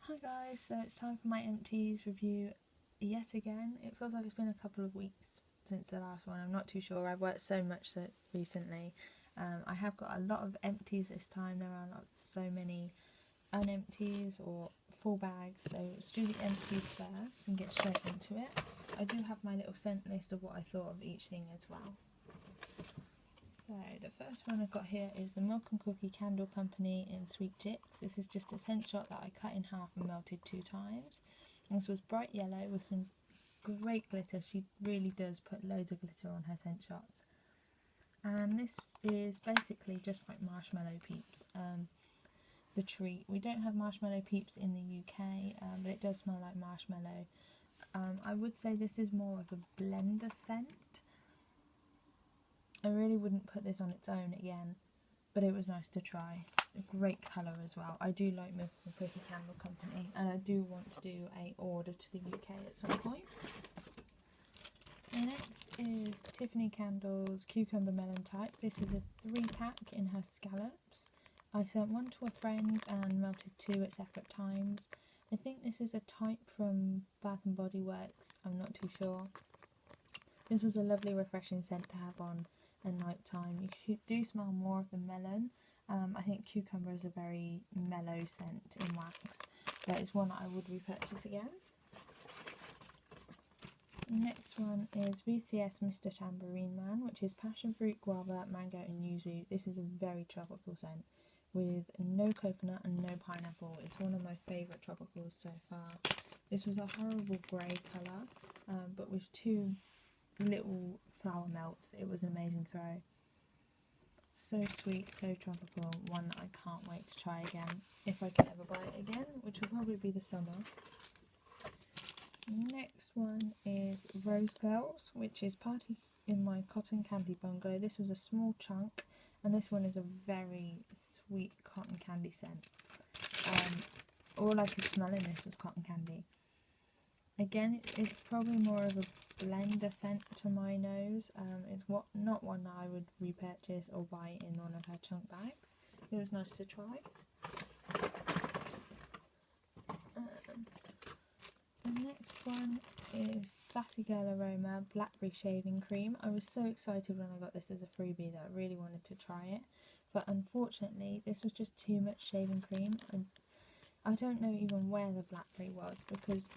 Hi guys, so it's time for my empties review yet again. It feels like it's been a couple of weeks since the last one. I'm not too sure. I've worked so much recently. I have got a lot of empties this time. There are not so many unempties or full bags, so let's do the empties first and get straight into it. I do have my little scent list of what I thought of each thing as well. So the first one I've got here is the Milk and Cookie Candle Company in Sweet Chicks. This is just a scent shot that I cut in half and melted 2 times. This was bright yellow with some great glitter. She really does put loads of glitter on her scent shots. And this is basically just like Marshmallow Peeps, the treat. We don't have Marshmallow Peeps in the UK, but it does smell like marshmallow. I would say this is more of a blender scent. I really wouldn't put this on its own again, but it was nice to try. A great colour as well. I do like Milk and Cookie Candle Company, and I do want to do a order to the UK at some point. Next is Tiffany Candles Cucumber Melon Type. This is a 3-pack in her scallops. I sent one to a friend and melted 2 at separate times. I think this is a type from Bath and Body Works, I'm not too sure. This was a lovely refreshing scent to have on at night time. You do smell more of the melon. I think cucumber is a very mellow scent in wax, but it's one that I would repurchase again. Next one is VCS Mr. Tambourine Man, which is passion fruit, guava, mango and yuzu. This is a very tropical scent with no coconut and no pineapple. It's one of my favourite tropicals so far. This was a horrible grey colour, but with 2 little flower melts. It was an amazing throw. So sweet, so tropical, one that I can't wait to try again if I can ever buy it again, which will probably be the summer. Next one is Rose Girls, which is Party in My Cotton Candy Bungalow. This was a small chunk, and this one is a very sweet cotton candy scent. All I could smell in this was cotton candy. Again, it's probably more of a blender scent to my nose. It's not one that I would repurchase or buy in one of her chunk bags. It was nice to try. The next one is Sassy Girl Aroma Blackberry Shaving Cream. I was so excited when I got this as a freebie that I really wanted to try it, but unfortunately this was just too much shaving cream, and I don't know even where the blackberry was, because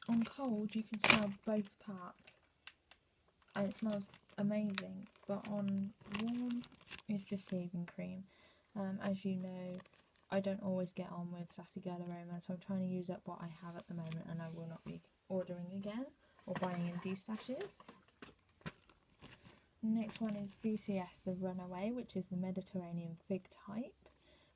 on cold you can smell both parts and it smells amazing, but on warm it's just shaving cream. As you know, I don't always get on with Sassy Girl Aroma, so I'm trying to use up what I have at the moment, and I will not be ordering again or buying in D-stashes. Next one is VCS The Runaway, which is the Mediterranean fig type.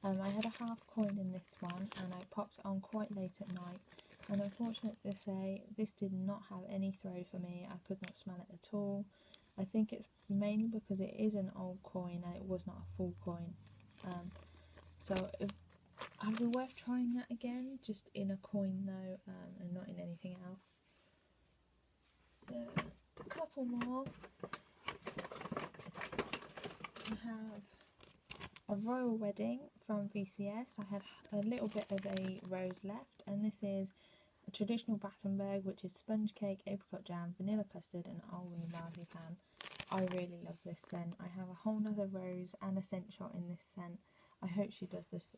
I had a half coin in this one and I popped it on quite late at night, and unfortunate to say this did not have any throw for me. I could not smell it at all. I think it's mainly because it is an old coin and it was not a full coin. So I'd be worth trying that again, just in a coin though, and not in anything else. So a couple more. I have a Royal Wedding from VCS. I had a little bit of a rose left, and this is a traditional Battenberg, which is sponge cake, apricot jam, vanilla custard and almond marzipan. I really love this scent. I have a whole nother rose and a scent shot in this scent. I hope she does this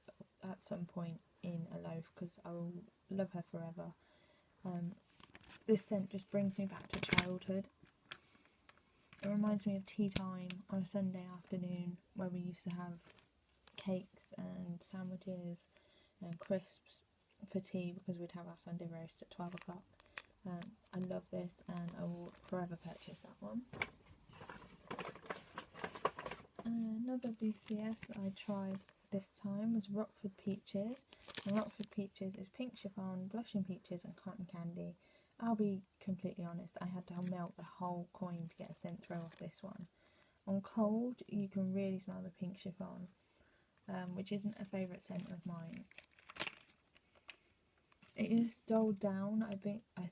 at some point in a loaf, because I will love her forever. This scent just brings me back to childhood. It reminds me of tea time on a Sunday afternoon, where we used to have cakes and sandwiches and crisps for tea, because we'd have our Sunday roast at 12 o'clock. I love this and I will forever purchase that one. Another VCS that I tried this time was Rockford Peaches. And Rockford Peaches is pink chiffon, blushing peaches and cotton candy. I'll be completely honest, I had to melt the whole coin to get a scent throw off this one. On cold, you can really smell the pink chiffon, which isn't a favourite scent of mine. It is dulled down, I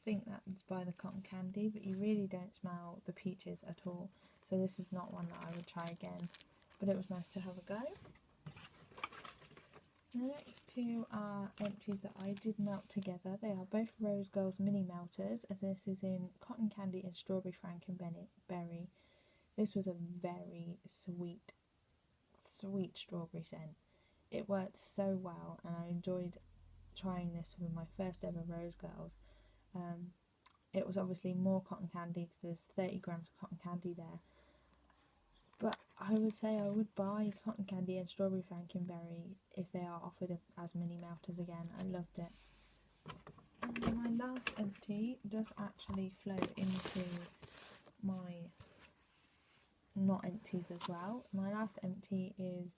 think that's by the cotton candy, but you really don't smell the peaches at all. So this is not one that I would try again, but it was nice to have a go. The next two are empties that I did melt together. They are both Rose Girls mini melters, as this is in Cotton Candy and Strawberry Frankenberry. This was a very sweet strawberry scent. It worked so well, and I enjoyed trying this with my first ever Rose Girls. It was obviously more cotton candy because there's 30 grams of cotton candy there. But I would say I would buy Cotton Candy and Strawberry Frankenberry if they are offered as mini melters again. I loved it. And my last empty does actually flow into my not empties as well. My last empty is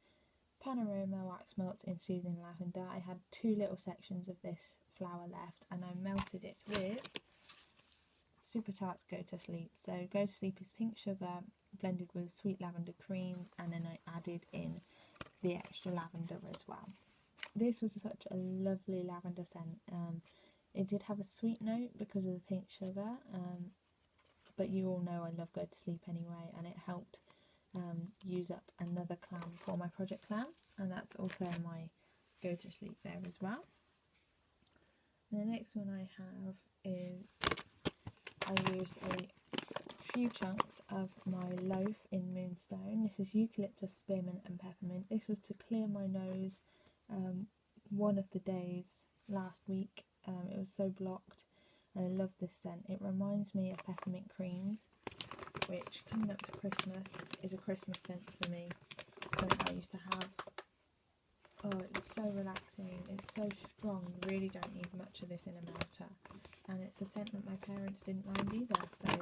Panorama Wax Melts in Soothing Lavender. I had 2 little sections of this flower left and I melted it with Super Tarts Go to Sleep. So Go to Sleep is pink sugar blended with sweet lavender cream, and then I added in the extra lavender as well. This was such a lovely lavender scent. It did have a sweet note because of the pink sugar, but you all know I love Go to Sleep anyway, and it helped use up another clam for my project clam, and that's also my Go to Sleep there as well. And the next one I have is I used a few chunks of my loaf in Moonstone. This is eucalyptus, spearmint and peppermint. This was to clear my nose one of the days last week. It was so blocked, and I love this scent. It reminds me of peppermint creams, which coming up to Christmas is a Christmas scent for me. Something I used to have. Oh, it's so relaxing, it's so strong, you really don't need much of this in a melter, and it's a scent that my parents didn't mind either, so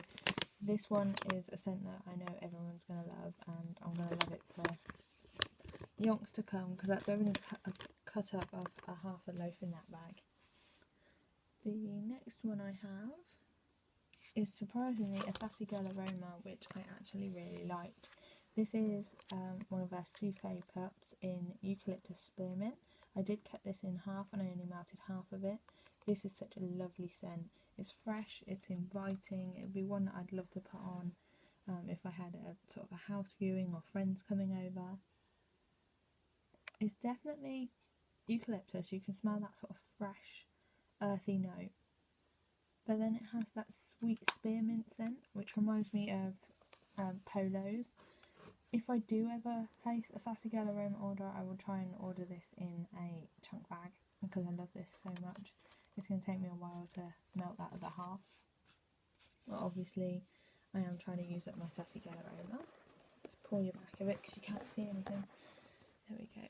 this one is a scent that I know everyone's going to love, and I'm going to love it for yonks to come, because that's only a cut up of a half a loaf in that bag. The next one I have is surprisingly a Sassy Girl Aroma, which I actually really liked. This is one of our souffle cups in eucalyptus spearmint. I did cut this in half and I only melted half of it. This is such a lovely scent. It's fresh, it's inviting. It would be one that I'd love to put on if I had a sort of a house viewing or friends coming over. It's definitely eucalyptus. You can smell that sort of fresh, earthy note. But then it has that sweet spearmint scent, which reminds me of Polos. If I do ever place a Sassy Girl Aroma order, I will try and order this in a chunk bag because I love this so much. It's going to take me a while to melt that other half. Well, obviously, I am trying to use up my Sassy Girl Aroma. Just pull your back of it because you can't see anything. There we go.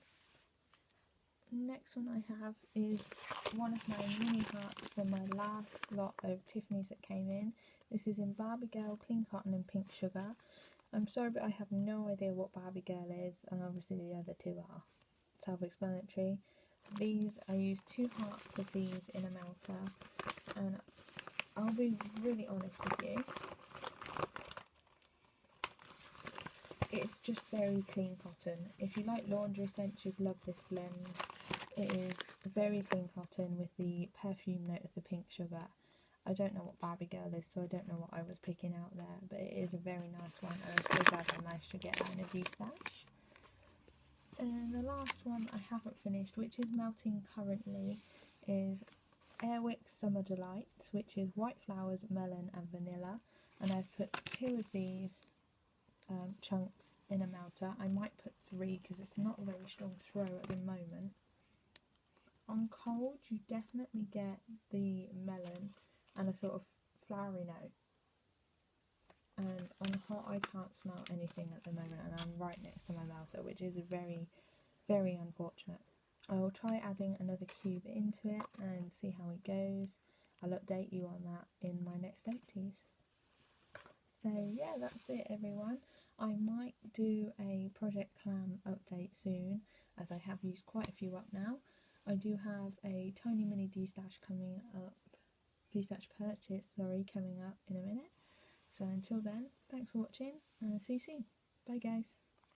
Next one I have is one of my mini hearts from my last lot of Tiffany's that came in. This is in Barbie Girl, Clean Cotton and Pink Sugar. I'm sorry, but I have no idea what Barbie Girl is, and obviously the other two are self-explanatory. I used 2 hearts of these in a melter, and I'll be really honest with you, it's just very clean cotton. If you like laundry scents, you'd love this blend. It is very clean cotton with the perfume note of the pink sugar. I don't know what Barbie Girl is, so I don't know what I was picking out there, but it is a very nice one, and I'm so glad I managed to get that in a V-stash. And the last one I haven't finished, which is melting currently, is Airwick Summer Delights, which is white flowers, melon and vanilla, and I've put 2 of these chunks in a melter. I might put 3 because it's not a very strong throw at the moment. On cold, you definitely get the melon and a sort of flowery note, and on hot I can't smell anything at the moment, and I'm right next to my melter, which is very, very unfortunate. I will try adding another cube into it and see how it goes. I'll update you on that in my next empties. So yeah, that's it everyone. I might do a Project Clam update soon, as I have used quite a few up now. I do have a tiny mini D-stash coming up, D-stash purchase, coming up in a minute. So until then, thanks for watching, and I'll see you soon. Bye guys.